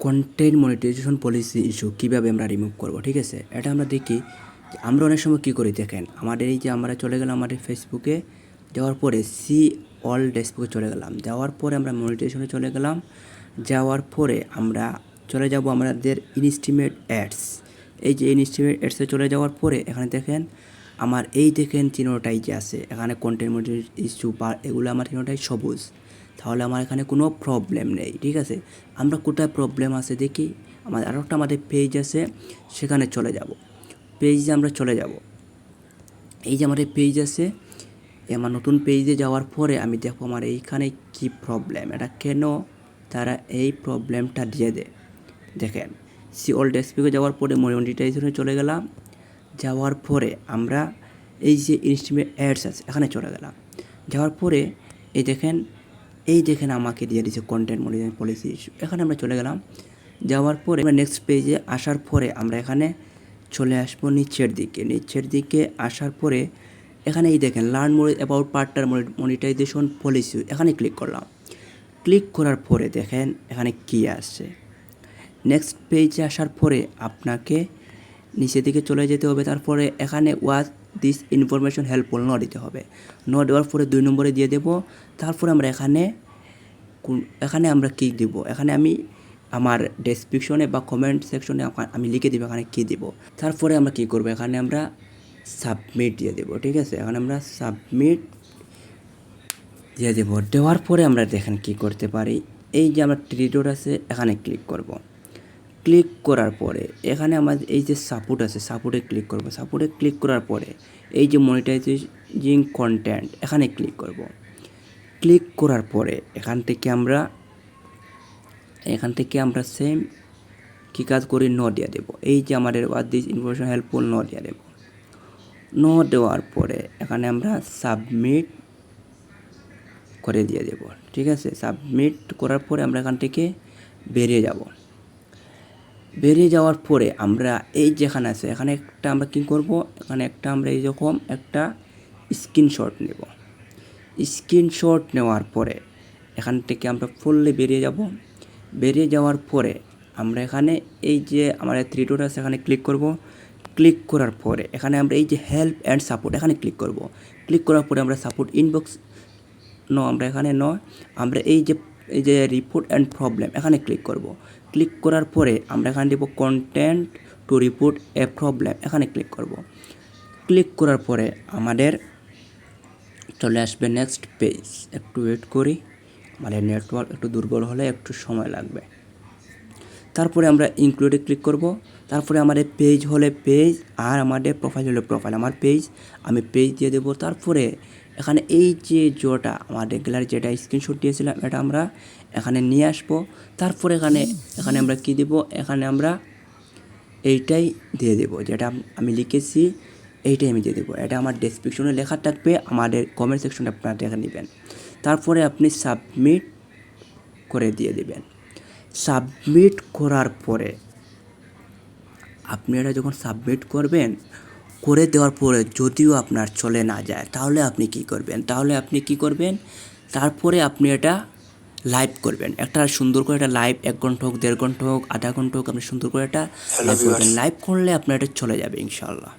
Content monetization policy issue কীভাবে আমরা remove করব, ঠিক আছে? এটা আমরা দেখি আমরা অনেক সময় কী করি দেখেন, আমাদের এই যে আমরা চলে গেলাম আমাদের ফেসবুকে, যাওয়ার পরে সি অল ডেস্কবুকে চলে গেলাম, যাওয়ার পরে আমরা মনিটাইজেশনে চলে গেলাম, যাওয়ার পরে আমরা চলে যাব আমাদের ইনস্টিমেট অ্যাডস। এই যে ইনস্টিমেট অ্যাডসে চলে যাওয়ার পরে এখানে দেখেন আমার এই দেখেন চিহ্নটাই যে আছে এখানে কন্টেন্ট মনিটাইজেশন ইস্যু বা এগুলো আমার চিহ্নটাই সবুজ, তাহলে আমার এখানে কোনো প্রবলেম নেই, ঠিক আছে? আমরা কোথায় প্রবলেম আছে দেখি, আমাদের পেজ আছে, সেখানে চলে যাব, পেজে আমরা চলে যাব। এই যে আমাদের পেজ আছে, আমার নতুন পেজে যাওয়ার পরে আমি দেখো আমার এইখানে কি প্রবলেম, এটা কেন তারা এই প্রবলেমটা দিয়ে দেয়। দেখেন সি অল ডেস্কবুকে যাওয়ার পরে মনিটাইজেশনে চলে গেলাম, যাওয়ার পরে আমরা এই যে ইনস্টিমেট অ্যাডস আছে এখানে চলে গেলাম, যাওয়ার পরে এই দেখেন আমাকে দিয়ে দিয়েছে কন্টেন্ট মনিটাইজেশন পলিসি ইস্যু। এখানে আমরা চলে গেলাম, যাওয়ার পরে আমরা নেক্সট পেজে আসার পরে আমরা এখানে চলে আসবো নিচের দিকে আসার পরে এখানে এই দেখেন learn more about partner monetization policy, এখানে ক্লিক করলাম। ক্লিক করার পরে দেখেন এখানে কী আসছে। নেক্সট পেজে আসার পরে আপনাকে নিচের দিকে চলে যেতে হবে, তারপরে এখানে ওয়াজ দিস ইনফরমেশন হেল্পফুল ন দিতে হবে, ন দেওয়ার পরে 2 নম্বরে দিয়ে দেব। তারপরে আমরা এখানে আমরা কী দিব, এখানে আমি আমার ডেসক্রিপশনে বা কমেন্ট সেকশনে আমি লিখে দেবো এখানে কী দিব। তারপরে আমরা কী করব, এখানে আমরা সাবমিট দিয়ে দেবো, ঠিক আছে? এখানে আমরা সাবমিট দিয়ে দেবো, দেওয়ার পরে আমরা দেখেন কী করতে পারি। এই যে আমার থ্রি ডট আছে এখানে ক্লিক করব, ক্লিক করার পরে এখানে আমাদের এই যে সাপোর্ট আছে সাপোর্টে ক্লিক করব, সাপোর্টে ক্লিক করার পরে এই যে মনিটাইজিং কন্টেন্ট এখানে ক্লিক করব। ক্লিক করার পরে এখান থেকে আমরা সেম কী কাজ করি, ন দিয়ে দেবো। এই যে আমাদের ওয়াট দিস ইনফরমেশন হেল্পফুল ন দিয়ে দেবো। ন দেওয়ার পরে এখানে আমরা সাবমিট করে দিয়ে দেব, ঠিক আছে? সাবমিট করার পরে আমরা এখান থেকে বেরিয়ে যাব। বেরিয়ে যাওয়ার পরে আমরা এই যেখানে আছে এখানে একটা আমরা কী করব, এখানে একটা আমরা এই রকম একটা স্ক্রিনশট নেব। স্ক্রিনশট নেওয়ার পরে এখান থেকে আমরা ফুললি বেরিয়ে যাব। বেরিয়ে যাওয়ার পরে আমরা এখানে এই যে আমাদের থ্রি ডট আছে এখানে ক্লিক করব। ক্লিক করার পরে এখানে আমরা এই যে হেল্প অ্যান্ড সাপোর্ট এখানে ক্লিক করব। ক্লিক করার পরে আমরা সাপোর্ট ইনবক্স আমরা এখানে আমরা এই যে রিপোর্ট অ্যান্ড প্রবলেম এখানে ক্লিক করব। ক্লিক করার পরে আমরা এখানে দেবো content to report A problem, এখানে ক্লিক করব। ক্লিক করার পরে আমাদের চলে আসবে নেক্সট পেজ। একটু ওয়েট করি, আমাদের নেটওয়ার্ক একটু দুর্বল হলে একটু সময় লাগবে। তারপরে আমরা ইনক্লুডে ক্লিক করব। তারপরে আমাদের পেজ হলে পেজ আর আমাদের প্রোফাইল হলে প্রোফাইল, আমার পেজ আমি পেজ দিয়ে দেবো। তারপরে এখানে এই যে জোটা আমাদের গ্যালারি যেটা স্ক্রিনশট দিয়েছিলাম এটা আমরা এখানে নিয়ে আসবো। তারপরে এখানে আমরা কি দেব, এখানে আমরা এইটাই দিয়ে দেবো যেটা আমি লিখেছি, এইটাই আমি দিয়ে দেবো। এটা আমার ডেসক্রিপশনে লেখা থাকবে, আমাদের কমেন্ট সেকশনে আপনারা দেখে নেবেন। তারপরে আপনি সাবমিট করে দিয়ে দেবেন। সাবমিট করার পরে আপনি এটা যখন সাবমিট করবেন, করে দেওয়ার পরে যদিও আপনার চলে না যায় তাহলে আপনি কি করবেন, তারপরে আপনি এটা লাইভ করবেন। একটা সুন্দর করে একটা লাইভ 1 ঘন্টা হোক, 1.5 ঘন্টা হোক, আধা ঘন্টা হোক, আপনি সুন্দর করে এটা লাইভ করবেন। লাইভ করলে আপনার এটা চলে যাবে ইনশাআল্লাহ।